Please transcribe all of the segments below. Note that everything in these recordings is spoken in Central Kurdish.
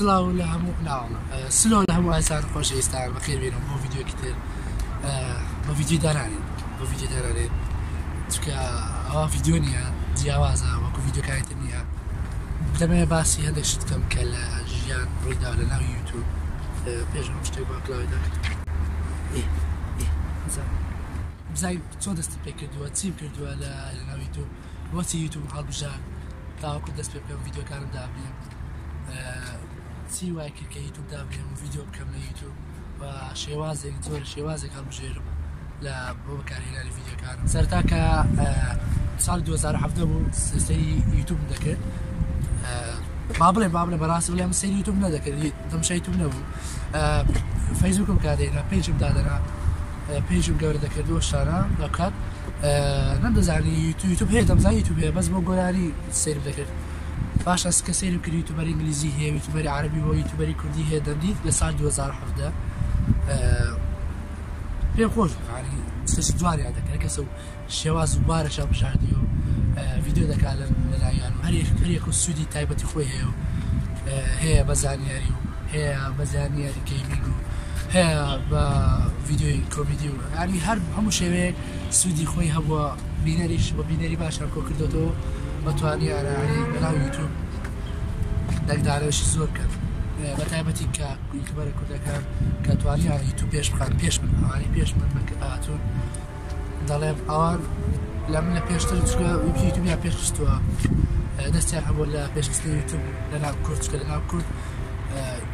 سلااو لە هەموو ناوڵە سلۆ لە هەموو ئاسان خۆشەویستان بەخێر بێنم بۆ ڤیدیۆکی تر بە ڤیدیۆ دارانێن بۆ ڤیدیۆ دارانێن چکە ئەوە ڤیدیۆ نییە جیاوازە وەکو ڤیدیۆکانی تر نییە دەمەوێت باسی هەندێک شت بکەم کە لە ژیان ڕوویدا لە ناو یوتیوب پێشم شتێک بۆ کلااویدا بزای چۆن دەست پێ کردووە چیم کردووە لە ناو یوتیوب بۆچی یوتیوب هەڵبژار تاوەکو دەست پێ بکەم ڤیدیۆکانم دابنێم چی وای کرد کە یوتیوب دابنێم و ڤیدیۆ بکەم لە یوتیوب و شێوازێک زۆر شێوازێک هەڵبژێرم لە بۆ بەکارهێنانی ڤیدیۆکانم سەرتا کە ساڵی 2017 بوو سەری یوتیوب دەکرد با بڵێ بەڕاستی بڵێم سەری یوتیوب نەدەکرد دەمشە یوتیوب نەبوو فەیسبووکم کادێنا پێیجم دادەنا پێیجم گەورە دەکردەوە شارە لە کات نەمدەزانی یوتیوب هەیە دەمزانی یوتیوب هەیە بەس بۆ گۆرانی سێرم دەکرد باش کە سێرم کرد یوتیوبەری ئینگلیزی هەیە یوتیوبەری عەربی بۆ یوتیوبەری کوردی هەیە دەمدیت لە ساڵ 2017 پێم خۆش سەسی جوانیان دەکرد کەسە و شێواز و بارەشە بشاردی و ڤیدیۆ دەکات لەلایەن و هەرێک و سوودی تایبەتی خۆی هەیە و هەیە بە زانیاری و هەیە بە زانیاری گەیمینگ و هەیە بە ڤیدیۆی کۆمیدی و ینی هەر هەموو شێوەیەک سوودی خۆی هەبووە بینەریش بە بینەری باشان کۆ کردوەوە بەتوانیانە بەناو یوتیوب دەنگدانەوەشی زۆر کرد بە تایبەتی کە یوتیوبەرە کوردەکان کە توانیان یوتیوب پێش بخات پێش من ئەوانی پێش من هاتوون دەڵێم ئەوان لە من لە پێشتر یوتیوبیان پێشخستووە دەستیان هەبوو لە پێشخستنی یوتیوب لە ناو کورد چکە لە ناو کورد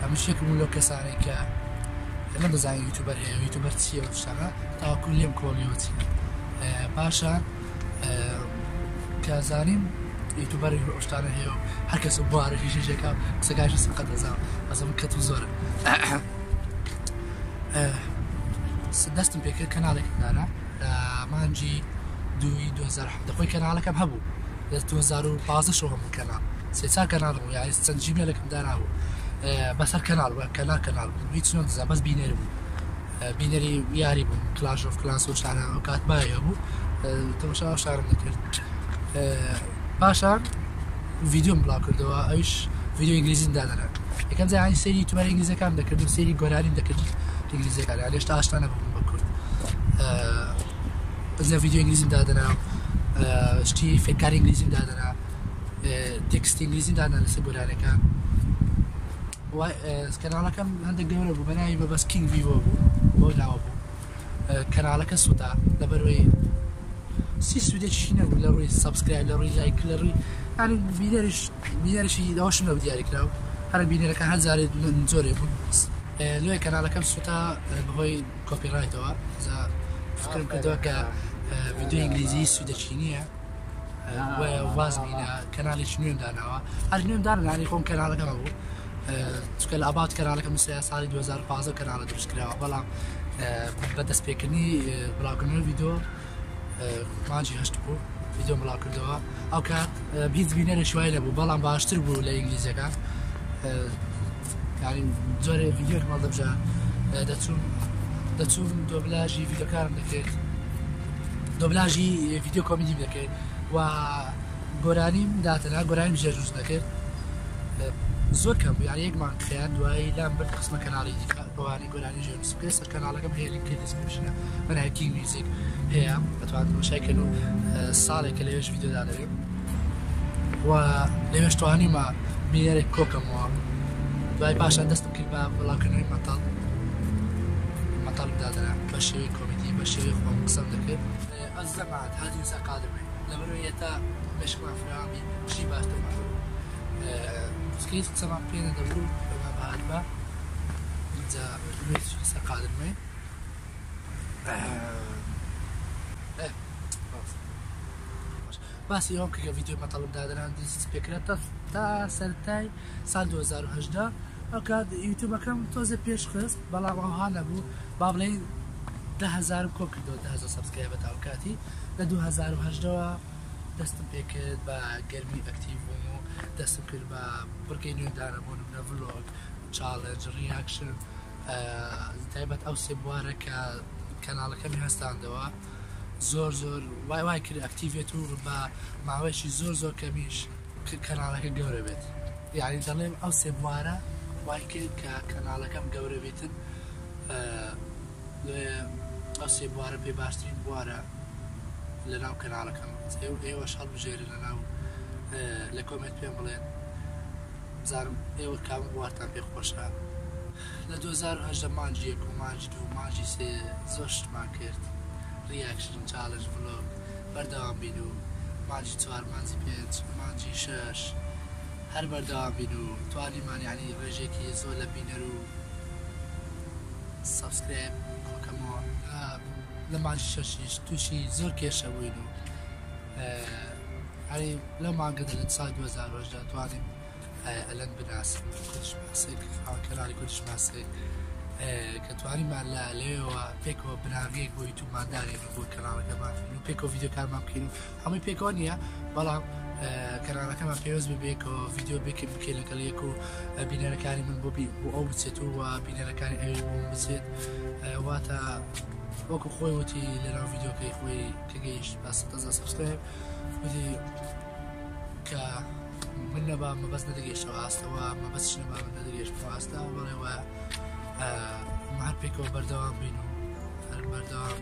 ئەمەشێکم لەو کەسانێک کە نەدەزانین یوتیوبەر هەیە یوتیوبەر چییە و شتانە تاوەکو لێم کۆڵیەوە چی پاشان کە زانیم یوتیوبەری ئەوشتانە هەیە و هەر کەس بوارەی ژێژێکا قسەکانیشی سەقەت دەزانم بەزەم کەت و زۆرە دەستم پێکرد کەناڵێکم دانا لە مانجی 2017 خۆی کەناڵەکەم هەبوو لە 2015 شەوە هەموو کەناڵ سێ کەناڵم بوو یانی چەند جیمێلێکم دانابوو بەسەر کەناڵ کەناڵ بوو هیچ نەدەزا بەس بینەر بوو بینەری یاری بوو کلاش ئۆف کلاس و شتانە ئەو کات مایە بوو تەماشا شارم دەکرد پاشان ڤیدیۆم بڵاو کردەوە ئەویش ڤیدیۆ ئینگلیزیم دادەنا یەکەم جا سەری یوتیوبەر ئینگلیزیەکانم دەکرد و سەری گۆرانیم دەکرد ئینگلیزیەکان یان هێشتا ئاشنا نەبووم بە کورد بەزە ڤیدیۆ ئینگلیزیم دادەنا شتی فێکاری ئینگلیزیم دادەنا تێکستی ئینگلیزیم دادەنا لەسەر گۆرانەکان کەناڵەکەم هەندێک گەورە بوو بەناوی بە بەس کینگ ڤیۆ بوو بۆ ناوە بوو کەناڵەکە سوتا لەبەرەوەی سی سوودێکی نەبوو لە ڕووی سەبسکرایب لە ڕووی لایک لە ڕووی ینی بینەریشی داواشم نەبوو دیاریکراوە هەر بینەرەکە هەزارێت زۆرێ بوو لێ کەناڵەکەم سوتا بەهۆی کۆپیڕایتەوە فکرم کردەوە کە ڤیدیۆ ئینگلیزی سوودەکی نییە واز بینە کەناڵێکی نوێم داناوە هەر نوێم دانانی خۆم کەناڵەکەمە بوو چکە لە ئابات کەناڵەکەم نووسیا ساڵی 2015 کەناڵە دروستکراوە بەڵام بە دەستپێکردنی بڵاوکردنەوەی ڤیدیۆ مانجی هەشت بوو ڤیدیۆ بڵاو کردەوە ئەو کات هیچ بینەرێکی وای نەبوو بەڵام باشتر بوو لە ئینگلیزیەکان ینی زۆرێ ڤیدیۆ ماڵ دەبژە دەچوون دۆبلاژی ڤیدیۆکارم دەکرد دۆبلاژی ڤیدیۆ کۆمیدیم دەکرد و گۆرانیم داتەنا گۆرانیم ژێژوز دەکرد زۆر کەم یانی یەکمان خیان دوایی لام برد قسمە کەناڵی دیکە بەوانی گۆرانی ژێژوز بکرێت سەر کەناڵەکەم هەیە لینکی دیسکریپشنە من هەیە کینگ میوزیک هەیە بەتوانن وەشایکەن و ساڵێکە لەوێش ڤیدیۆ دادەوێت و لەوێش توانیمە بینەرێک کۆکەمەوە دوای پاشان دەستم کرد بە بڵاوکردنەوەی مەتاڵ دادەنا بە شێوەی کۆمیدی بە شێوەی خۆم قسەم دەکرد ئەس زەمات هاتی وسا قادمێ لەبەرەوەی ئێتا مێشکمان فراوامی شی باشتر سکەیت قسەمان پێ نەدەبوو بەما بەهات بە اینجا وێسا قادمێ باسی ئەوم کە ڤیدیۆ مەتەڵم دادەنان دەست پێکرێت تا سەرەتای ساڵ 2018 ئەو کات یوتیوبەکەم تۆزە پێش خست بەڵام ئەوها نەبوو با بڵێن 10,000 کۆ کردەوە 10,000 سەبسکرایبە تاو کاتی لە 2018ەوە دەستم پێکرد بە گەرمی ئەکتیڤ بووم و دەستم کرد بە بڕکەی نوێدانە بۆ نمونە ڤلۆگ چاڵنج ریاکشن تایبەت ئەو سێ بوارە کە کەناڵەکەمی هەستاندەوە زۆر وای کرد ئەکتیڤێت و بە ماوەیەکی زۆر کەمیش کەناڵەکە گەورە بێت یعنی دەڵێم ئەو سێ بوارە وای کرد کە کەناڵەکەم گەورە بێتن ئەو سێ بوارە پێ باشترین بوارە لە ناو کەناڵەکەم ئێوەش هەڵبژێرن لە ناو لە کۆمنت پێم بڵێن بزانم ئێوە کامە بوارتان پێ خۆشە. لە 2018 مانجی 1 و مانجی 2 مانجی 3 زۆر شتمان کرد ریاکشن چالنج ڤلۆگ بەردەوام بین و مانجی 4 مانجی 5 مانجی 6 هەر بەردەوام بین و توانیمان یعنی ڕێژێکی زۆر لە بینەر و سابسکرایب کۆکەمەوە لە مانجی 6 تووشی زۆر کێشە بووین و هەری لە مانگەدا لە ساڵی 2018 توانیم ئەلەن بناسم کوردش ماسێک کەناڵی کوردش ماسێک کە توانیمان لە لێەوە پێکەوە بناویەک بۆ یوتیوبمان دارێن بۆ کەناڵەکەمان و پێکەوە ڤیدیۆکارمان بکەین و هەمووی پێکەوە نییە بەڵام کەناڵەکەمان پێویست بێکەوە ڤیدیۆ بکەین لەگەڵ یەک و بینەرەکانی من بۆ ئەو بچێت و بینەرەکانی ئەوی بۆ بچێت واتە وەکو خۆی وتی لەناو ڤیدیۆکەی خۆی کە گەیشت بە 100,000 سابسکرایب وتی کە من نەبا مەبەست نەدەگەیشتەوە ئاستەوە مەبەستش نەبا من نەدەگەیشتەوە ئاستەوە بەڵێوە هەر پێکەوە بەردەوام بین و هەر بەردەوام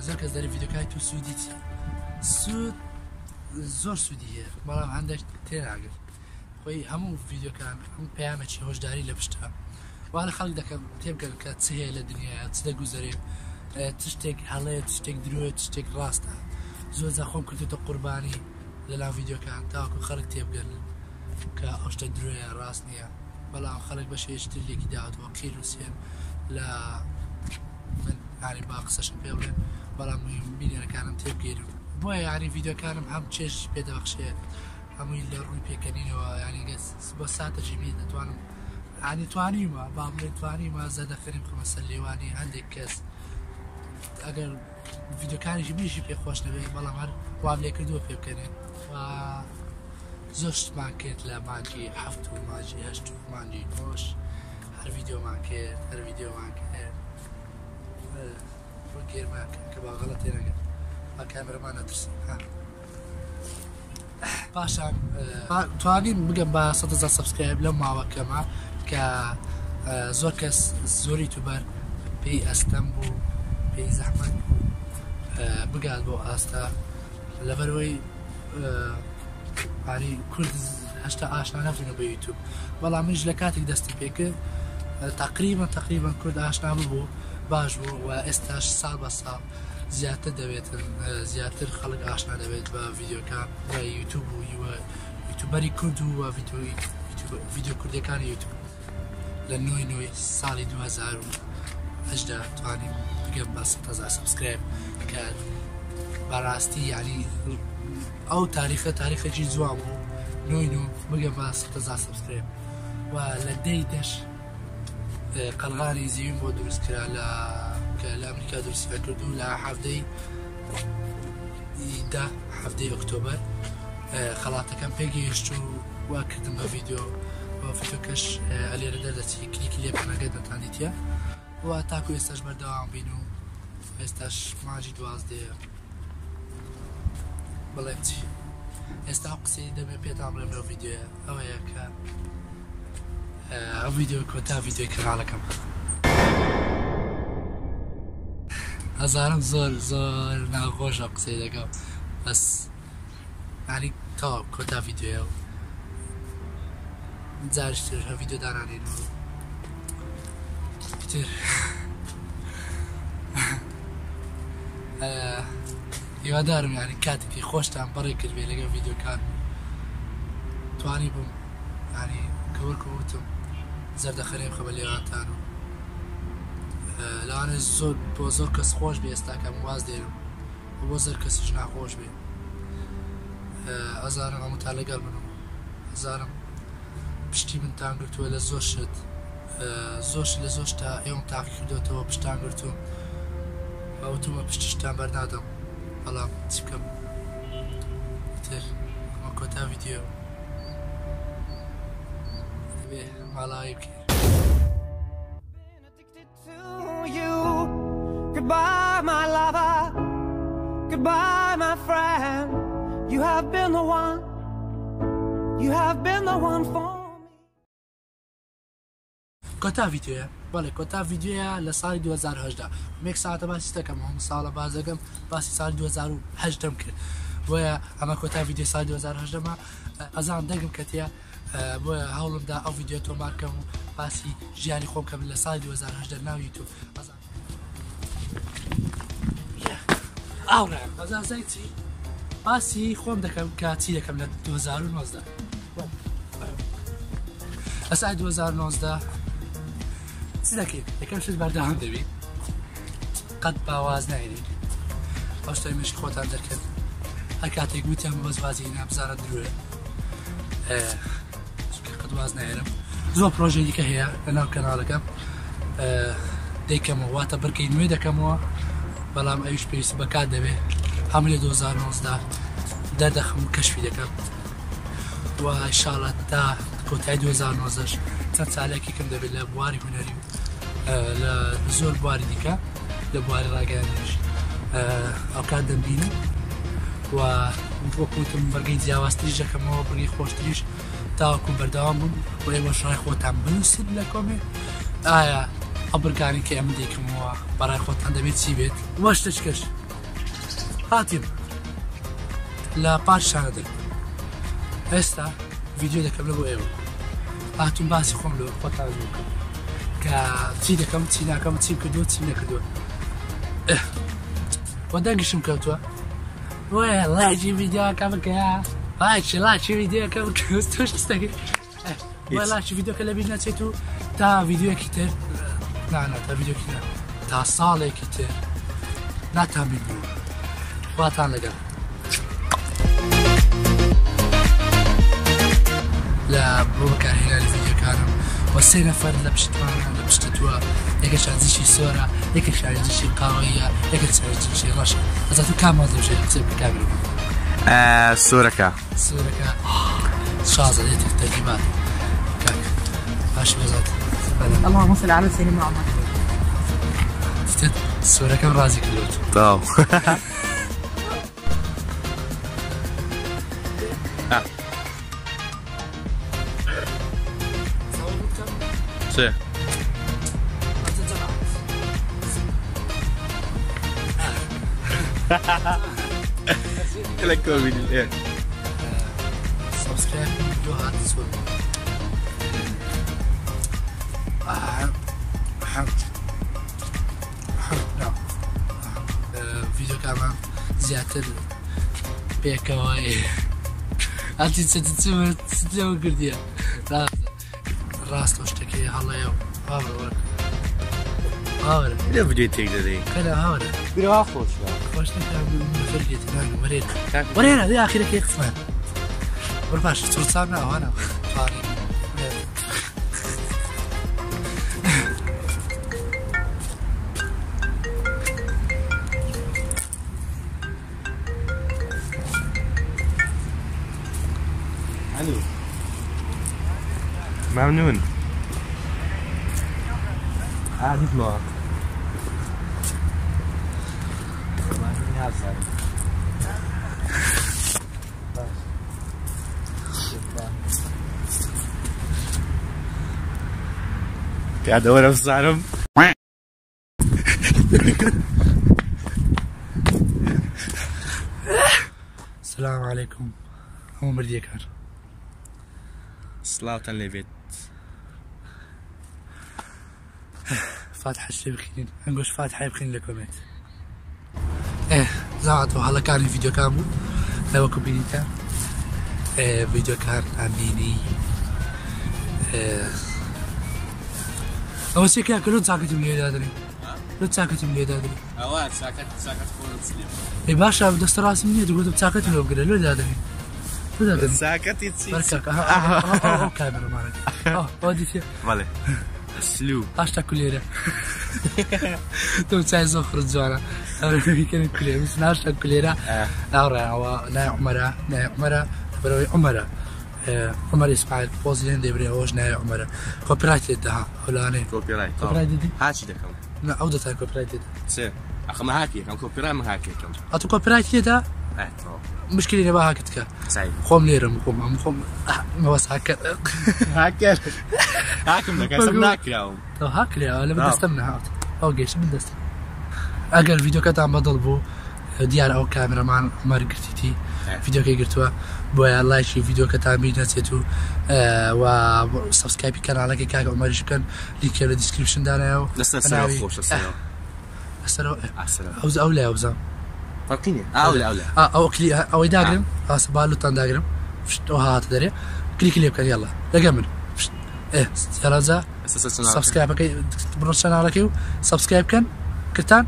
زۆر کەس دەری ڤیدیۆکاری تو سوودی سوود زۆر سوودی هەیە بەڵام هەندێک تێناگرت خۆی هەموو ڤیدیۆکان هەموو پەیامێکی هۆشداری لە پشتە وا لە خەڵک دەکەم تێبگەن کە چ هەیە لە دنیاە چ دەگوزەرێ تشتێک هەڵەیە تشتێک درۆیە تشتێک ڕاستە زۆر جا خۆم کردوتە قوربانی لەناو ڤیدیۆکان تاوەکو خەڵک تێبگەن کە ئەو شتە درۆیە ڕاست نییە بەڵام خەڵک بە شێشترێکی داوەتەوە قیر و سێن لە من یاری با قسەشم پێ بڵێن بەڵام بینەرەکانم تێبگەێرن بۆیە یاری ڤیدیۆکانم هەم چێش پێدەبەخشێ هەمووی لە ڕووی پێکەنینەوە یانی بۆ ساتەجی بێ دەتوانم ینی توانیمە با بڵێن توانیمە زەدەخەریم خمە سەر لێوانی هەندێک کەس ئەگەر ڤیدیۆکانێکی بیشی پێخۆش نەبێت بەڵام هەر وام لێ کردووە پێ بکەنێن زۆر شتمان کرد لە مانجی 7 و مانجی 8 و مانجی 9 هەر ڤیدیۆمان کرد هەر ڤیدیۆمان کرد بۆ گێرمان کرد کە با غەڵەت تێنەگەن با کامێرەمان نەترسین پاشان توانیم بگەم بە 100,000 سابسکرایب لەم ماوەکەمە کە زۆر کەس زۆری یوتیوبەر پێی ئەستەم بوو پێی زەحمەت بوو بگات بۆ ئاستا لەبەرەوەی پاری کورد هەشتا ئاشنا نەبووینە بە یوتیوب بەڵام منیش لە کاتێک دەستی پێکرد تقریبا کورد ئاشنا ببوو باش بوو و ئێستاش ساڵ بە ساڵ زیاتر دەبێتن زیاتر خەڵک ئاشنا دەبێت بە ڤیدیۆکان بە یوتیوب و یوتیوبەری کورد و ڤیدیۆ کوردیەکانی یوتیوب لە نوێی ساڵی 2018 توانیم بگەم بە 100,000 سابسکرایب کە بەڕاستی یعنی ئەو تاریخەکی جوان بوو نوێی بگەم بە 100,000 سابسکرایب و لە دەی دەش قەلغانی زیوین بۆ دروستکرا کە لە ئەمریکا دروستیان کردو لە هەفتەی ئۆکتۆبەر خەڵاتەکەم پێگەیشت و وا کردم بە ڤیدیۆ ڤیدیۆکەش ئەلێرە دەردەچی کلیکی لێ بەنەگە دەتانیتە و تاکو ئێستاش بەردەوام بین و ئێستاش مانجی 12 بڵێم چی ئێستا ئەو قسەی دەبێت پێتان بڵێم لەو ڤیدیۆیە ئەوەیە کە ئەو ڤیدیۆ کۆتا ڤیدیۆی کەناڵەکەم هەزارم زۆر ناخۆشە قسەی دەکەم بەس ینی تەواو کۆتا ڤیدیۆیە و جارشتر هە ڤیدیۆ دانانین و تر هیوادارم ینی کاتێکی خۆشتان بەڕێ کرد بێ لەگەڵ ڤیدیۆکان توانی بووم ینی کەوەرکە وتم زەردەخەرێم خە بە لێوانتان و لەوانێ زۆر بۆ زۆر کەس خۆش بێ ئێستاکەم واز دێنم و بۆ زۆر کەسیش ناخۆش بێ ئەزارم هەمووتان لەگەڵ بنم ئەزارم پشتی منتان گرتووە لە زۆر شت لە زۆر شتا ئێوەم تاقی کردوێتەوە پشتان گرتووم ئەوتومە پشتیشتان بەرنادەم بەڵام چی بکەم تر ئەمە کۆتا ڤیدیۆ دەبێ ماڵاوی بکەین Goodbye, my lover. Goodbye, my friend. You have been the one. You have been the one for کۆتا ڤیدیۆیە بەڵێ کۆتا ڤیدیۆیە لە ساڵی 2010 مێک ساعتە باسی دەکەم هەموو ساڵە باز دەکەم باسی ساڵی 2010 کرد بۆیە ئەمە کۆتا ڤیدیۆ ساڵی 2010 ئەزان دەگم کە تیا بۆیە هەوڵمدا ئەو ڤیدیۆ تۆمارکەم و باسی ژیانی خۆم کەم لە ساڵی 2010 ناوی تو ئاورە ئەزازای چی باسی خۆم دەکەم کە چی دەکەم لە 2019 لە ساڵی 2019 چی دەکەیت یەکەم شت بەردەوام دەبێت قەت باواز نایێنیت ئەو شتەی مشک خۆتان دەکرد هەر کاتێک گوتیان بەزوازی نابزارە درۆیە قەت واز نایێنم زۆر پرۆژەی دیکە هەیە لەناو کەناڵەکەم دەیکەمەوە واتە بڕکەی نوێ دەکەمەوە بەڵام ئەویش پێویست بەکات دەبێت هەموو لە 2019 دەردەخم و کەشفی دەکەم و ئینشاڵڵا تا کۆتای 2019 چەند ساڵێکی کەم دەبێت لە بواری هونەری و لە زۆر بواری دیکە لە بواری ڕاگەیاندنیش ئەو کات دەمبینم و وەکوتم بەرگەی جیاوازتریش دەکەمەوە بەرگەی خۆشتریش تاوەکو بەردەوام بوون و ئێوە شڕای خۆتان بنووسید لە کۆمێ ئایا ئەو بەرگانی کە ئەمە دەیکەمەوە بەڕای خۆتان دەبێت چی بێت وەشتە چکەش هاتیم لە پاششانە دەکەم ئێستا ڤیدیۆ دەکەم لە بۆ ئێوە هاتوون باسی خۆم لە خۆتان بکەم کە چی دەکەم چی ناکەم چیم کردووە چی نەکردووە وە دەنگشم کەوتووە وە لایکی ڤیدیۆکە بکە لایکی ڤیدیۆکە بکە تۆش دەکەی وە لایکی ڤیدیۆکە لەبیر نەچێت و تا ڤیدیۆیەکی تر نانە تا ڤیدیۆکی نە تا ساڵێکی تر ناتان ببوو خواتان لەگەڵ لە بۆ بەکارهێنانی ڤیدیۆکانم وە سێ نەفەر لە پشتوانە لە پشتتووە یەکەشان زیشی سۆرە یەکێکشان زیشی قاوەیە یەکێکشان زیشی ڕەشە ئەزا تو کام هەڵدەژێت قسە بکە کامل سۆرەکە شازە دێتێک تەرجیمات کاک باشی بەزات اللهم صل على سيدنا محمد دیتت سۆرەکەم ڕازی کردوت تاو چێ لە کۆبینی سبسکرایب ڤیدیۆ هات سۆر ڤیدیۆکامە زیاتر پێکەوە ئاتی چەوە کردیە ڕاستە شتەکەی هەڵەیە هاورە لە ڤیدیۆ تێک دەدەی کەدا هاورە گروا خۆشە خۆشتێک وەرێنە دێ ئاخیرەکەی قسمان وەرە باش چۆچان ناوانە ممنون عادي بلوك قاعد ادور في الصارم السلام عليكم هو مرديكار صلاة لبيت فاتحة الشي بخيرين هنقولش فاتحة بخيرين لكومنت زعتوا هلا كان الفيديو كامل لو كوبينيتا فيديو كان عامليني أول شيء كلو تساكت من يدادري لو تساكت من يدادري اوات ساكت فورا تسلم اي باشا بدست راسي مني تقول تساكت لو كده لو دادري ساكت يتصير بركك كاميرا مالك ودي فيها مالي سلو هاشتاج كليرة تو تساعد زخرة زوانا كان كليرة بس هاشتاج كليرة أو ناي عمرة بروي عمرة عمر إسماعيل بوزلين دبري أوش ناي عمرة كوبرايت ده هلاني كوبرايت دي هاتشي ده كم لا عودة تاع كوبرايت سي أخ ما هاكي كم كوبرايت ما هاكي كم أتو كوبرايت ده مشكلة نبغى هاكتك سعيد خوم ليرم خوم ما بس هاكر هاكر هاكم لك سمناك اليوم تو هاكل يا ولا بدي استمنى هات اوكي شو بدي استمنى اقل فيديو كتام بضلبو ديار او كاميرا مان عمر قرتيتي فيديو كي قرتوا بويا لايك فيديو كتام بيناتيتو و سبسكرايب كانالك كاك عمر شكن لينك في الديسكريبشن دانا لسه خوش السلام او لا اوزا فرقيني اولا او كلي او داغرم اسبالو تان داغرم او هات دري كليك لي كان يلا لقمن يلا زا سبسكرايب كي بروش كانالك سبسكرايب كان كرتان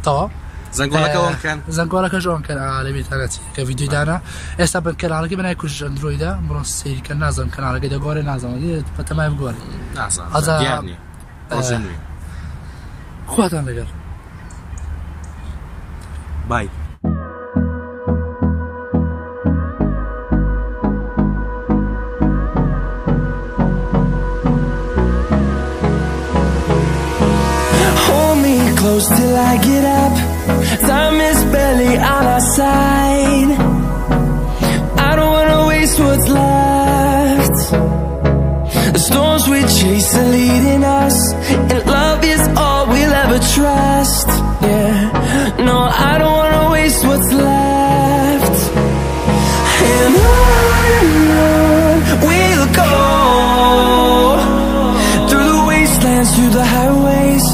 طاو زنقولك وين كان زنقولك جون كان على بيت هاتي كفيديو دانا استبن كانالك بناي كورش اندرويد برونس سيري كان نازم كانالك دا غوري نازم دي تمام غوري نازم هذا يعني روزنوي خواتان لقر باي Close till I get up. Time is barely on our side. I don't wanna waste what's left. The storms we chase are leading us, and love is all we'll ever trust. Yeah, no, I don't wanna waste what's left. And on we'll go, through the wastelands, through the highways,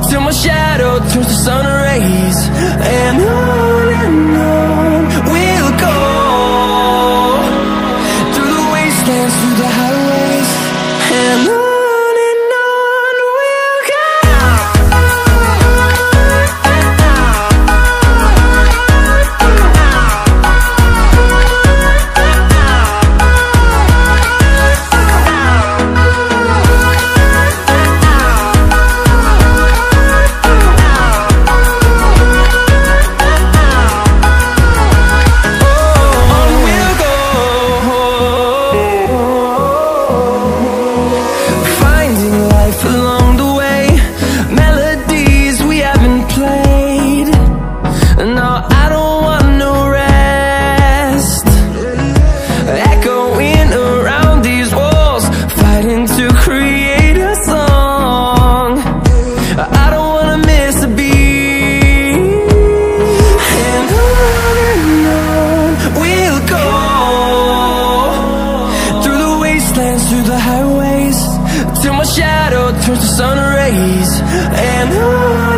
till my shadow turns to sun rays. And on we'll go, through the wastelands, through the highways. And on we'll go. Through the highways, till my shadow turns to sun rays. And on